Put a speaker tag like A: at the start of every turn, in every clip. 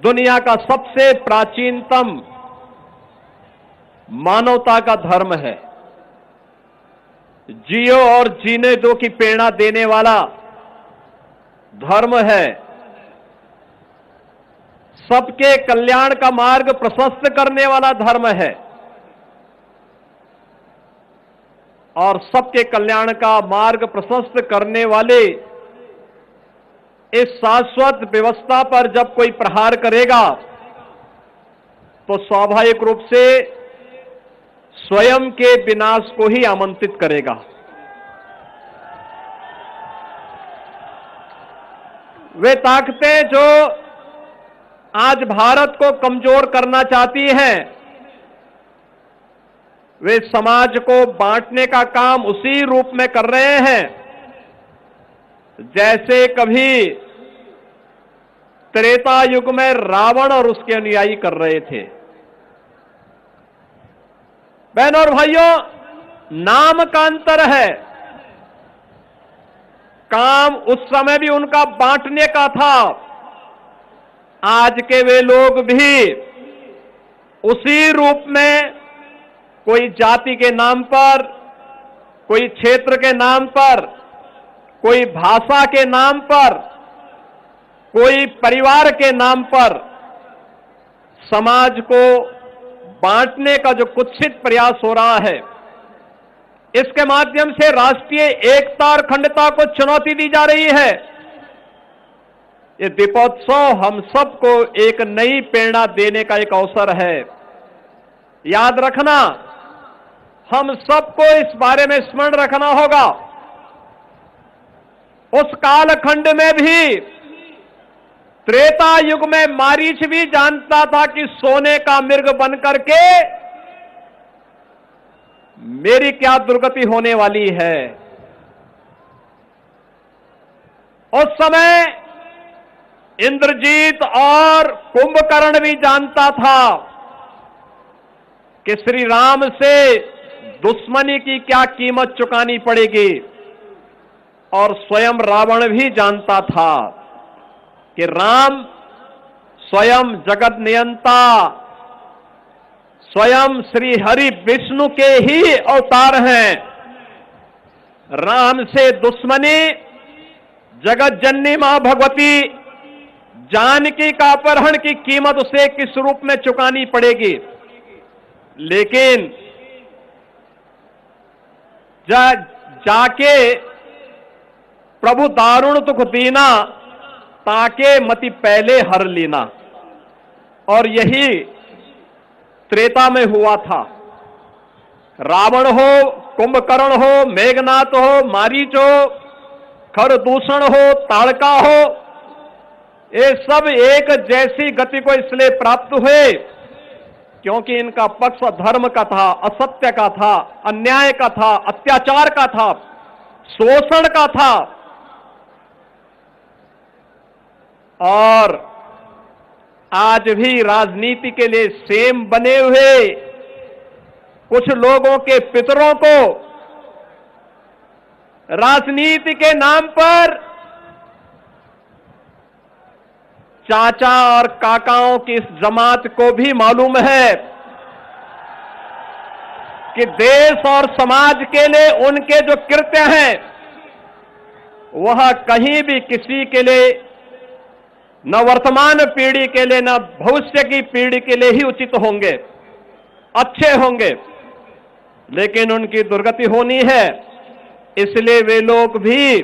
A: दुनिया का सबसे प्राचीनतम मानवता का धर्म है। जियो और जीने दो की प्रेरणा देने वाला धर्म है। सबके कल्याण का मार्ग प्रशस्त करने वाला धर्म है और सबके कल्याण का मार्ग प्रशस्त करने वाले इस शाश्वत व्यवस्था पर जब कोई प्रहार करेगा तो स्वाभाविक रूप से स्वयं के विनाश को ही आमंत्रित करेगा। वे ताकतें जो आज भारत को कमजोर करना चाहती हैं, वे समाज को बांटने का काम उसी रूप में कर रहे हैं जैसे कभी त्रेता युग में रावण और उसके अनुयायी कर रहे थे। बहनों और भाइयों, नाम का अंतर है। काम उस समय भी उनका बांटने का था, आज के वे लोग भी उसी रूप में कोई जाति के नाम पर, कोई क्षेत्र के नाम पर, कोई भाषा के नाम पर, कोई परिवार के नाम पर समाज को बांटने का जो कुत्सित प्रयास हो रहा है, इसके माध्यम से राष्ट्रीय एकता और अखंडता को चुनौती दी जा रही है। ये दीपोत्सव हम सबको एक नई प्रेरणा देने का एक अवसर है। याद रखना, हम सबको इस बारे में स्मरण रखना होगा। उस कालखंड में भी, त्रेता युग में मारीच भी जानता था कि सोने का मृग बनकर के मेरी क्या दुर्गति होने वाली है। उस समय इंद्रजीत और कुंभकर्ण भी जानता था कि श्री राम से दुश्मनी की क्या कीमत चुकानी पड़ेगी, और स्वयं रावण भी जानता था कि राम स्वयं जगत नियंता, स्वयं श्री हरि विष्णु के ही अवतार हैं। राम से दुश्मनी जगत जननी मां भगवती जानकी का अपहरण की कीमत उसे किस रूप में चुकानी पड़ेगी। लेकिन जाके प्रभु दारुण दुख दीना, ताके मति पहले हर लीना, और यही त्रेता में हुआ था। रावण हो, कुंभकर्ण हो, मेघनाथ हो, मारीच हो, खरदूषण हो, ताड़का हो, ये सब एक जैसी गति को इसलिए प्राप्त हुए क्योंकि इनका पक्ष धर्म का था, असत्य का था, अन्याय का था, अत्याचार का था, शोषण का था। और आज भी राजनीति के लिए सेम बने हुए कुछ लोगों के पितरों को राजनीति के नाम पर चाचा और काकाओं की इस जमात को भी मालूम है कि देश और समाज के लिए उनके जो कृत्य हैं वह कहीं भी किसी के लिए, न वर्तमान पीढ़ी के लिए न भविष्य की पीढ़ी के लिए ही उचित होंगे, अच्छे होंगे, लेकिन उनकी दुर्गति होनी है। इसलिए वे लोग भी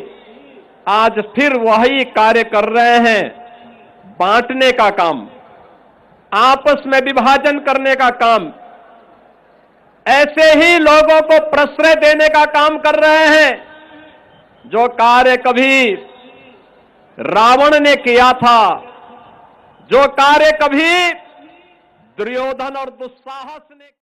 A: आज फिर वही कार्य कर रहे हैं, बांटने का काम, आपस में विभाजन करने का काम, ऐसे ही लोगों को प्रश्रय देने का काम कर रहे हैं जो कार्य कभी रावण ने किया था, जो कार्य कभी दुर्योधन और दुस्साहस ने